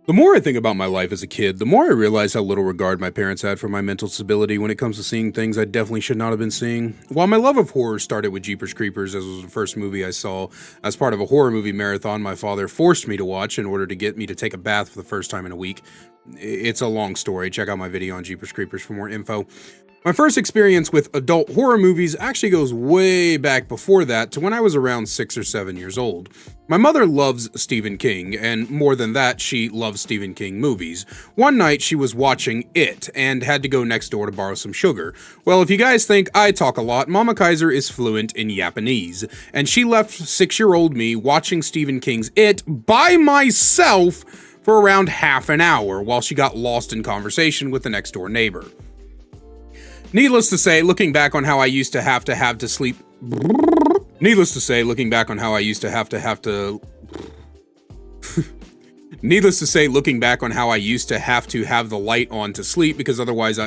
The more I think about my life as a kid, the more I realize how little regard my parents had for my mental stability when it comes to seeing things I definitely should not have been seeing. While my love of horror started with Jeepers Creepers, as was the first movie I saw as part of a horror movie marathon my father forced me to watch in order to get me to take a bath for the first time in a week. It's a long story. Check out my video on Jeepers Creepers for more info. My first experience with adult horror movies actually goes way back before that to when I was around 6 or 7 years old. My mother loves Stephen King, and more than that, she loves Stephen King movies. One night she was watching It and had to go next door to borrow some sugar. Well, if you guys think I talk a lot, Mama Kaiser is fluent in Japanese, and she left 6-year-old me watching Stephen King's It by myself for around half an hour while she got lost in conversation with the next door neighbor. Needless to say, looking back on how I used to have to sleep. Needless to say, looking back on how I used to have to. Needless to say, looking back on how I used to have the light on to sleep because otherwise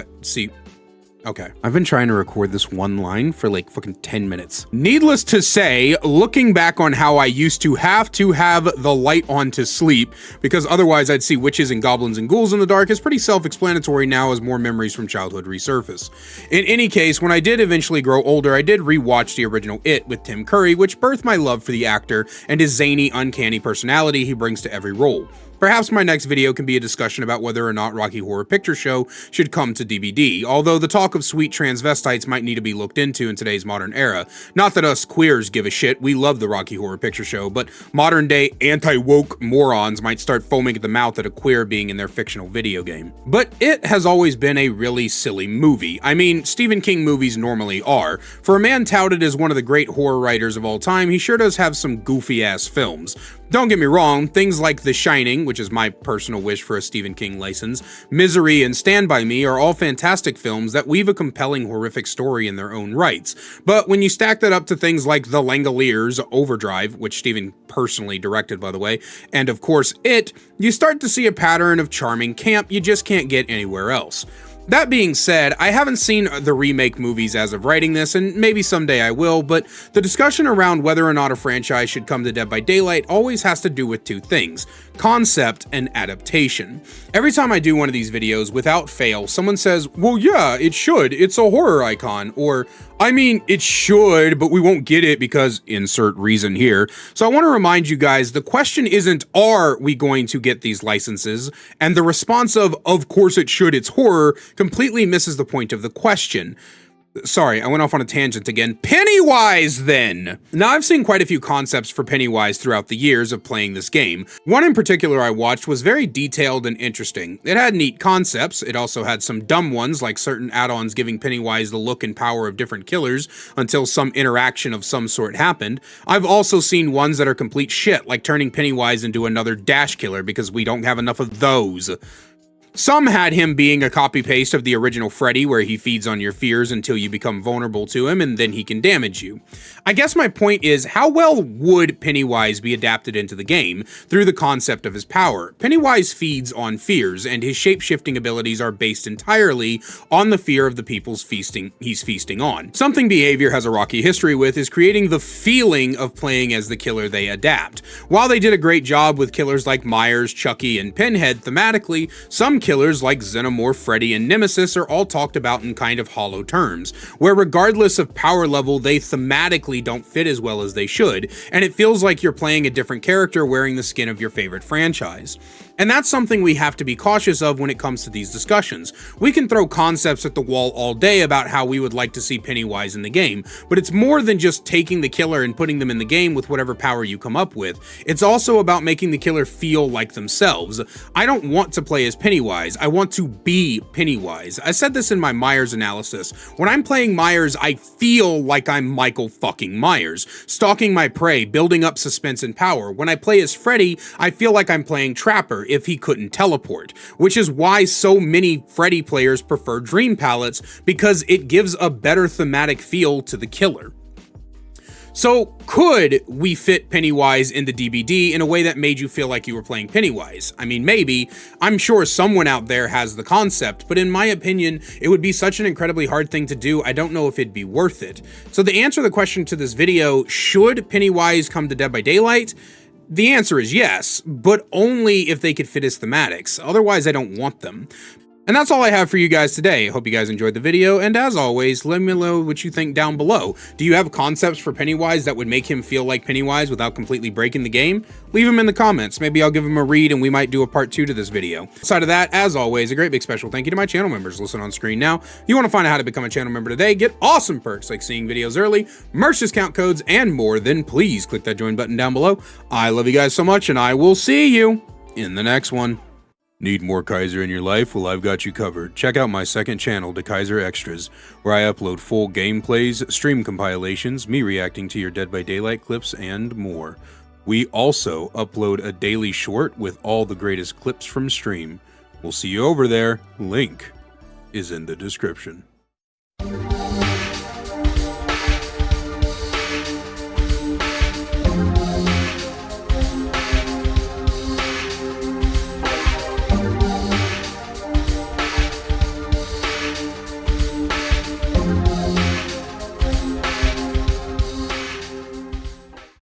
Okay. I've been trying to record this one line for like fucking 10 minutes. Needless to say, looking back on how I used to have the light on to sleep, because otherwise I'd see witches and goblins and ghouls in the dark, is pretty self-explanatory now as more memories from childhood resurface. In any case, when I did eventually grow older, I did rewatch the original It with Tim Curry, which birthed my love for the actor and his zany, uncanny personality he brings to every role. Perhaps my next video can be a discussion about whether or not Rocky Horror Picture Show should come to DBD, although the talk of sweet transvestites might need to be looked into in today's modern era. Not that us queers give a shit, we love the Rocky Horror Picture Show, but modern day anti-woke morons might start foaming at the mouth at a queer being in their fictional video game. But It has always been a really silly movie. I mean, Stephen King movies normally are. For a man touted as one of the great horror writers of all time, he sure does have some goofy-ass films. Don't get me wrong, things like The Shining, which is my personal wish for a Stephen King license, Misery, and Stand By Me are all fantastic films that weave a compelling horrific story in their own rights. But when you stack that up to things like The Langoliers, Overdrive, which Stephen personally directed by the way, and of course It, you start to see a pattern of charming camp you just can't get anywhere else. That being said, I haven't seen the remake movies as of writing this, and maybe someday I will, but the discussion around whether or not a franchise should come to Dead by Daylight always has to do with two things: concept and adaptation. Every time I do one of these videos, without fail, someone says, well yeah, it should, it's a horror icon, or I mean, it should, but we won't get it because insert reason here. So I want to remind you guys, the question isn't, are we going to get these licenses? And the response of course it should, it's horror, completely misses the point of the question. Sorry, I went off on a tangent again. PennyWise, then! Now, I've seen quite a few concepts for PennyWise throughout the years of playing this game. One in particular I watched was very detailed and interesting. It had neat concepts. It also had some dumb ones, like certain add-ons giving PennyWise the look and power of different killers until some interaction of some sort happened. I've also seen ones that are complete shit, like turning PennyWise into another Dash killer because we don't have enough of those. Some had him being a copy-paste of the original Freddy, where he feeds on your fears until you become vulnerable to him, and then he can damage you. I guess my point is, how well would PennyWise be adapted into the game through the concept of his power? PennyWise feeds on fears, and his shape-shifting abilities are based entirely on the fear of the people's he's feasting on. Something Behavior has a rocky history with is creating the feeling of playing as the killer they adapt. While they did a great job with killers like Myers, Chucky, and Pinhead thematically, some killers like Xenomorph, Freddy, and Nemesis are all talked about in kind of hollow terms, where regardless of power level, they thematically don't fit as well as they should, and it feels like you're playing a different character wearing the skin of your favorite franchise. And that's something we have to be cautious of when it comes to these discussions. We can throw concepts at the wall all day about how we would like to see Pennywise in the game, but it's more than just taking the killer and putting them in the game with whatever power you come up with. It's also about making the killer feel like themselves. I don't want to play as Pennywise, I want to be Pennywise. I said this in my Myers analysis. When I'm playing Myers, I feel like I'm Michael fucking Myers, stalking my prey, building up suspense and power. When I play as Freddy, I feel like I'm playing Trapper if he couldn't teleport, which is why so many Freddy players prefer Dream Palettes, because it gives a better thematic feel to the killer. So could we fit Pennywise in the DBD in a way that made you feel like you were playing Pennywise? I mean, maybe. I'm sure someone out there has the concept, but in my opinion, it would be such an incredibly hard thing to do, I don't know if it'd be worth it. So the answer to the question to this video, should Pennywise come to Dead by Daylight? The answer is yes, but only if they could fit his thematics. Otherwise, I don't want them. And that's all I have for you guys today. Hope you guys enjoyed the video, and as always, let me know what you think down below. Do you have concepts for PennyWise that would make him feel like PennyWise without completely breaking the game? Leave them in the comments. Maybe I'll give him a read and we might do a part 2 to this video. Aside of that, as always, a great big special thank you to my channel members listed on screen now. If you want to find out how to become a channel member today, get awesome perks like seeing videos early, merch discount codes, and more, then please click that join button down below. I love you guys so much, and I will see you in the next one. Need more Kaiser in your life? Well, I've got you covered. Check out my second channel, The Kaiser Extras, where I upload full gameplays, stream compilations, me reacting to your Dead by Daylight clips, and more. We also upload a daily short with all the greatest clips from stream. We'll see you over there. Link is in the description.